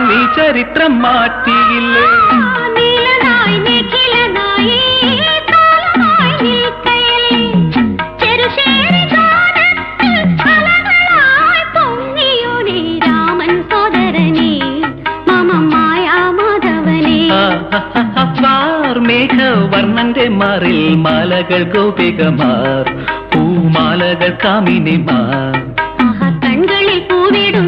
നീ ചരിത്രം മാറ്റിയില്ലേ. മേഘവർണ്ണന്റെ മാറിൽ മാലകൾ ഗോപികമാർ, പൂമാലകൾ കാമിനിമാർ, കൺകളിൽ പൂവിടും